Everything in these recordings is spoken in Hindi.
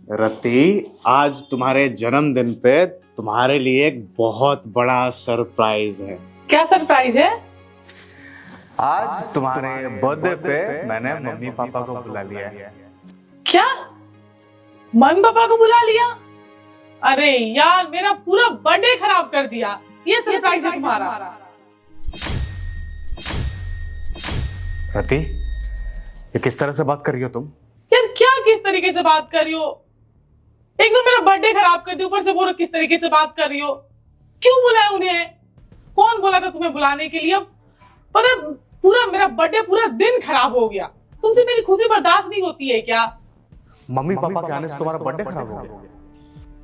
रति, आज तुम्हारे जन्मदिन पे तुम्हारे लिए एक बहुत बड़ा सरप्राइज है। क्या सरप्राइज है? आज तुम्हारे बर्थडे पे मैंने मम्मी पापा को बुला लिया है। क्या मम्मी पापा को बुला लिया? अरे यार, मेरा पूरा बर्थडे खराब कर दिया। ये सरप्राइज है तुम्हारा? रति, ये किस तरह से बात कर रही हो तुम? यार क्या किस तरीके से बात कर रही हो? एक तो मेरा बर्थडे खराब कर दी, ऊपर से बोलो किस तरीके से बात कर रही हो। क्यों बुलाया उन्हें? कौन बोला था तुम्हें बुलाने के लिए? पर अब पूरा मेरा बर्थडे पूरा दिन खराब हो गया। तुमसे मेरी खुशी बर्दाश्त नहीं होती है क्या? मम्मी पापा के आने से तुम्हारा बर्थडे खराब हो गया?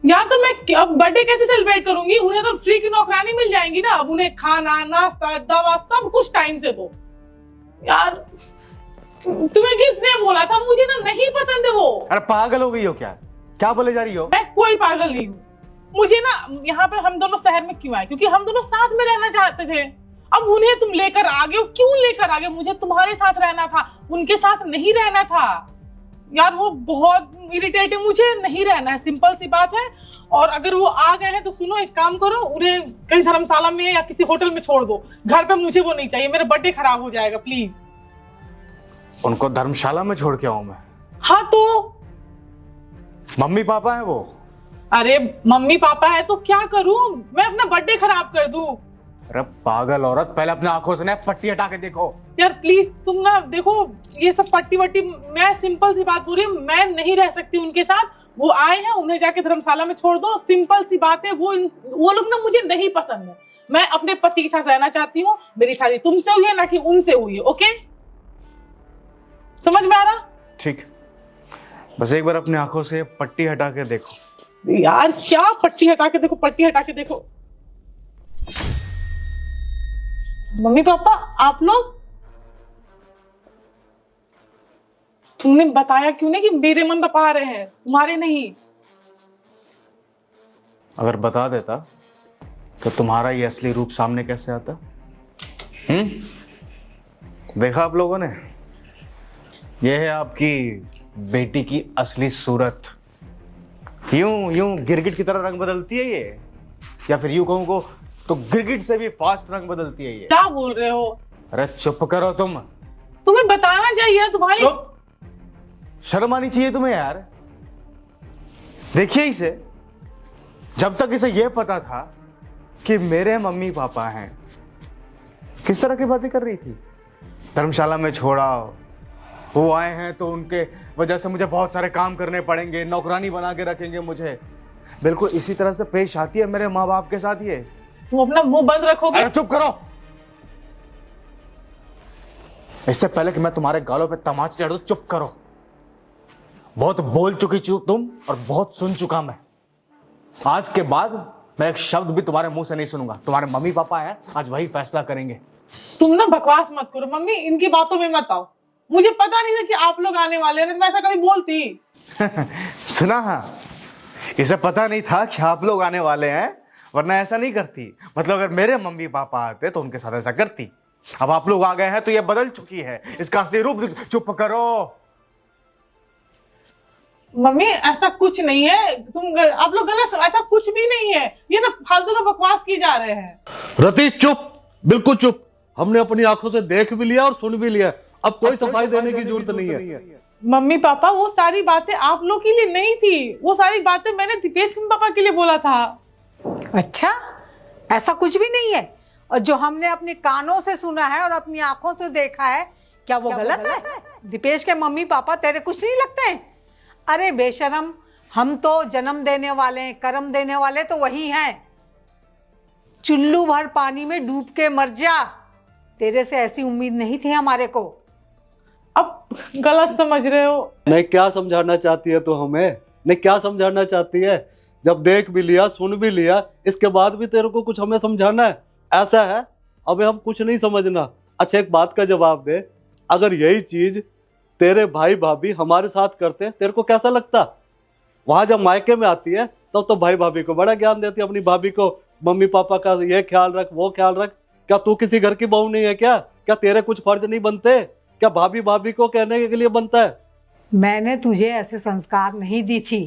यार तो मैं अब बर्थडे कैसे सेलिब्रेट करूंगी? उन्हें तो फ्री की नौकरानी मिल जाएंगी ना। अब उन्हें खाना, नाश्ता, दवा सब कुछ टाइम से दो। यार तुम्हें किसने बोला था? मुझे ना नहीं पसंद है वो। अरे पागल हो गई हो क्या? क्या बोले जा रही हो? मैं कोई पागल नहीं हूँ। मुझे ना यहाँ पर हम दोनों शहर में क्यों आए? क्योंकि हम दोनों साथ में रहना चाहते थे। अब उन्हें तुम लेकर आ गए हो। क्यों लेकर आ गए? मुझे तुम्हारे साथ रहना था, उनके साथ नहीं रहना था। यार वो बहुत इरिटेटिंग, मुझे नहीं रहना है, सिंपल सी बात है। और अगर वो आ गए हैं तो सुनो, एक काम करो, उन्हें कहीं धर्मशाला में या किसी होटल में छोड़ दो। घर पे मुझे वो नहीं चाहिए, मेरा बर्थडे खराब हो जाएगा। प्लीज। उनको धर्मशाला में छोड़ के आऊं मैं? हाँ तो मम्मी पापा है वो। अरे मम्मी पापा है तो क्या करूं? मैं अपना बर्थडे खराब कर दूं? अरे पागल औरत, पहले अपने आंखों से ना पट्टी हटा के देखो। यार प्लीज तुम ना देखो, ये सब पट्टी वट्टी, मैं सिंपल सी बात बोल रही हूँ, मैं नहीं रह सकती उनके साथ। वो आए हैं, उन्हें जाके धर्मशाला में छोड़ दो। सिंपल सी बात है। वो लोग ना मुझे नहीं पसंद है। मैं अपने पति के साथ रहना चाहती हूँ। मेरी शादी तुमसे हुई है, ना कि उनसे हुई है। ओके, समझ में आ रहा? ठीक, बस एक बार अपनी आंखों से पट्टी हटा के देखो। यार क्या पट्टी हटा के देखो? पट्टी हटा के देखो। मम्मी पापा आप लोग, तुमने बताया क्यों नहीं कि मेरे मम्मी पापा आ रहे हैं, तुम्हारे नहीं? अगर बता देता तो तुम्हारा ये असली रूप सामने कैसे आता? देखा आप लोगों ने? यह है आपकी बेटी की असली सूरत। यूं यूं गिरगिट की तरह रंग बदलती है ये, या फिर यूं कहूं को तो गिरगिट से भी फास्ट रंग बदलती है ये। क्या बोल रहे हो? अरे चुप करो तुम। तुम्हें बताना चाहिए तुम्हारी। चुप, शर्म आनी चाहिए तुम्हें यार। देखिए इसे, जब तक इसे यह पता था कि मेरे मम्मी पापा हैं, किस तरह की बातें कर रही थी। धर्मशाला में छोड़ा, वो आए हैं तो उनके वजह से मुझे बहुत सारे काम करने पड़ेंगे, नौकरानी बना के रखेंगे मुझे। बिल्कुल इसी तरह से पेश आती है मेरे माँ बाप के साथ ये। तुम अपना मुंह बंद रखोगे? अरे चुप करो। इससे पहले कि मैं तुम्हारे गालों पे तमाचे चढ़ दूं, चुप करो। बहुत बोल चुकी तुम, और बहुत सुन चुका मैं। आज के बाद मैं एक शब्द भी तुम्हारे मुंह से नहीं सुनूंगा। तुम्हारे मम्मी पापा हैं, आज वही फैसला करेंगे। तुम ना बकवास मत करो मम्मी, इनकी बातों में मत आओ। मुझे पता नहीं था कि आप लोग आने वाले हैं, नहीं तो मैं ऐसा कभी बोलती। सुना? हाँ, इसे पता नहीं था कि आप लोग आने वाले हैं, वरना ऐसा नहीं करती। मतलब अगर मेरे मम्मी पापा आते तो उनके साथ ऐसा करती। अब आप लोग आ गए हैं तो ये बदल चुकी है, इसका असली रूप। चुप करो। मम्मी ऐसा कुछ नहीं है, आप लोग गलत, ऐसा कुछ भी नहीं है। ये ना फालतू का बकवास किए जा रहे हैं। रतीश चुप, बिल्कुल चुप। हमने अपनी आंखों से देख भी लिया और सुन भी लिया। अब कोई सफाई देने की जरूरत नहीं है। मम्मी पापा, वो सारी बातें आप लोग के लिए नहीं थी। वो सारी बातें मैंने दीपेश के पापा के लिए बोला था। अच्छा, ऐसा कुछ भी नहीं है। और जो हमने अपने कानों से सुना है और अपनी आंखों से देखा है, क्या वो गलत है? दीपेश के मम्मी पापा तेरे कुछ नहीं लगते हैं? अरे बेशरम, हम तो जन्म देने वाले, कर्म देने वाले तो वही हैं। चुल्लू भर पानी में डूब के मर जा। तेरे से ऐसी उम्मीद नहीं थी हमारे को। अब गलत समझ रहे हो। नहीं, क्या समझाना चाहती है तो हमें? नहीं, क्या समझाना चाहती है? जब देख भी लिया, सुन भी लिया, इसके बाद भी तेरे को कुछ हमें समझाना है? ऐसा है? अबे हम कुछ नहीं समझना। अच्छा एक बात का जवाब दे, अगर यही चीज तेरे भाई भाभी हमारे साथ करते तेरे को कैसा लगता? वहां जब मायके में आती है तब तो भाई भाभी को बड़ा ज्ञान देती है, अपनी भाभी को मम्मी पापा का ये ख्याल रख, वो ख्याल रख। क्या तू किसी घर की बहू नहीं है क्या? क्या तेरे कुछ फर्ज नहीं बनते? क्या भाभी भाभी को कहने के लिए बनता है? मैंने तुझे ऐसे संस्कार नहीं दी थी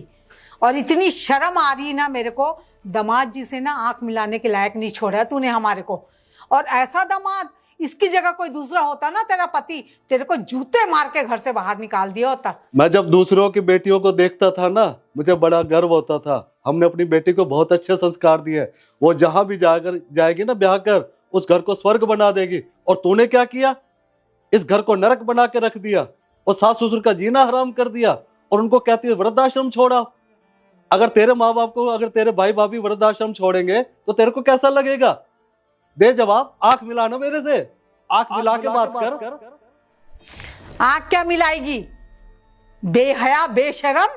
और इतनी शर्म आ रही ना मेरे को, दामाद जी से ना आंख मिलाने के लायक नहीं छोड़ा तूने हमारे को। और ऐसा दामाद, इसकी जगह कोई दूसरा होता ना तेरा पति, तेरे को जूते मार के घर से बाहर निकाल दिया होता। मैं जब दूसरों की बेटियों को देखता था ना, मुझे बड़ा गर्व होता था। हमने अपनी बेटी को बहुत अच्छे संस्कार दिए। वो जहां भी जाकर जाएगी ना ब्याह कर, उस घर को स्वर्ग बना देगी। और तूने क्या किया? इस घर को नरक बना के रख दिया और सास ससुर का जीना हराम कर दिया और उनको कहती है वृद्धाश्रम छोड़ा। अगर तेरे माँ बाप को, अगर तेरे भाई भाभी वृद्धाश्रम छोड़ेंगे तो तेरे को कैसा लगेगा? दे जवाब, आंख मिलाना मेरे से, आंख मिला के बात कर। आंख क्या मिलाएगी, बेहया बेशरम।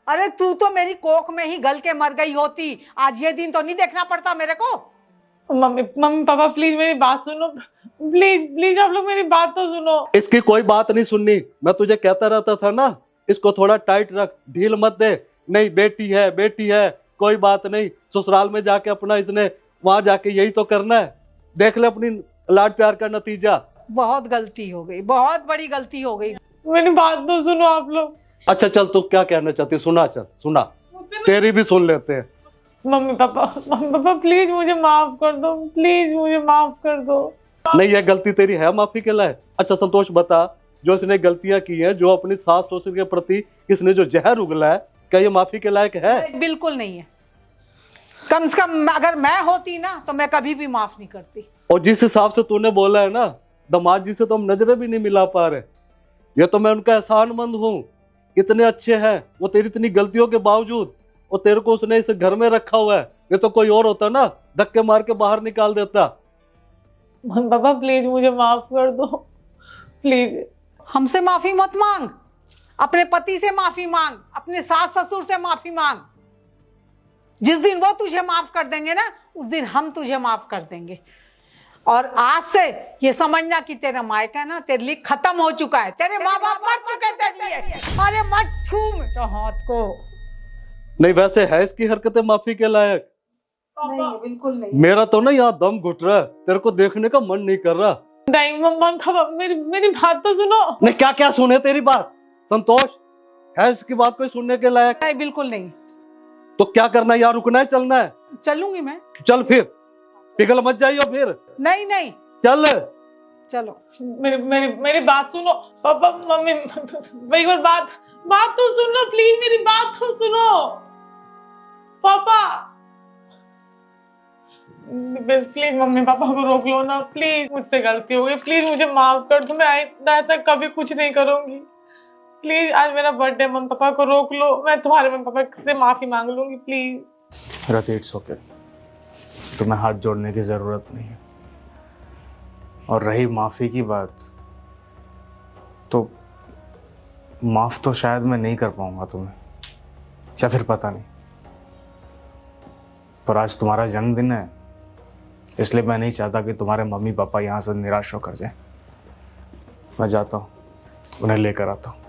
अरे तू तो मेरी कोख में ही गल के मर गई होती, आज ये दिन तो नहीं देखना पड़ता मेरे को। मम्मी मम्मी पापा प्लीज मेरी बात सुनो, प्लीज प्लीज आप लोग मेरी बात तो सुनो। इसकी कोई बात नहीं सुननी। मैं तुझे कहता रहता था ना, इसको थोड़ा टाइट रख, ढील मत दे। नहीं बेटी है, बेटी है, कोई बात नहीं। ससुराल में जाके अपना इसने वहां जाके यही तो करना है। देख ले अपनी लाड प्यार का नतीजा। बहुत गलती हो गई, बहुत बड़ी गलती हो गई। मेरी बात तो सुनो आप लोग। अच्छा चल, तू क्या कहना चाहती है? सुना, चल सुना, तेरी भी सुन लेते हैं। मम्मी पापा प्लीज मुझे माफ कर दो, प्लीज मुझे माफ कर दो। नहीं, यह गलती तेरी है माफी के लायक? अच्छा संतोष बता, जो इसने गलतियां की हैं, जो अपनी सास ससुर के प्रति इसने जो जहर उगला है, क्या ये माफी के लायक है? बिल्कुल नहीं है। कम से कम अगर मैं होती ना तो मैं कभी भी माफ नहीं करती। और जिस हिसाब से तूने बोला है ना, दामाद जी से तो हम नजरें भी नहीं मिला पा रहे। ये तो मैं उनका एहसानमंद हूँ। इतने अच्छे हैं वो तेरी इतनी गलतियों के बावजूद, और तेरे को उसने इस घर में रखा हुआ है। ये तो कोई और होता ना, धक्के मार के बाहर निकाल देता। पापा प्लीज मुझे माफ कर दो, प्लीज। हमसे माफी मत मांग, अपने पति से माफी मांग, अपने सास ससुर से माफी मांग। जिस दिन वो तुझे माफ कर देंगे ना, उस दिन हम तुझे माफ कर देंगे। और आज से ये समझना कि तेरा मायका ना तेरे लिए खत्म हो चुका है। तेरे माँ बाप मर चुके तेरे लिए। अरे मत छू मेरे हाथ को। नहीं, वैसे है इसकी हरकतें माफी के लायक? नहीं, बिल्कुल नहीं। मेरा तो ना यहाँ दम घुट रहा है, तेरे को देखने का मन नहीं कर रहा। नहीं मम्मा मेरी बात तो सुनो। नहीं, क्या क्या सुने तेरी बात? संतोष, है इसकी बात कोई सुनने के लायक? नहीं, बिल्कुल नहीं। तो क्या करना है? यहाँ रुकना है, चलना है? चलूंगी मैं। चल फिर, पिघल मत जाइयो फिर। नहीं नहीं, चल चलो। मेरी बात सुनो पापा मम्मी, एक बार बात तो सुनो प्लीज, मेरी बात तो सुनो पापा। प्लीज मम्मी पापा को रोक लो ना, प्लीज। मुझसे गलती हो गई, प्लीज मुझे माफ कर दो। मैं आइंदा तक कभी कुछ नहीं करूंगी। प्लीज आज मेरा बर्थडे, मम्मी पापा को रोक लो। मैं तुम्हारे मम्मी पापा से माफी मांग लूंगी, प्लीज। रति, इट्स ओके, तुम्हें हाथ जोड़ने की जरूरत नहीं है। और रही माफी की बात, तो माफ तो शायद मैं नहीं कर पाऊंगा तुम्हें, या फिर पता नहीं। पर आज तुम्हारा जन्मदिन है, इसलिए मैं नहीं चाहता कि तुम्हारे मम्मी पापा यहाँ से निराश होकर जाए। मैं जाता हूँ, उन्हें लेकर आता हूँ।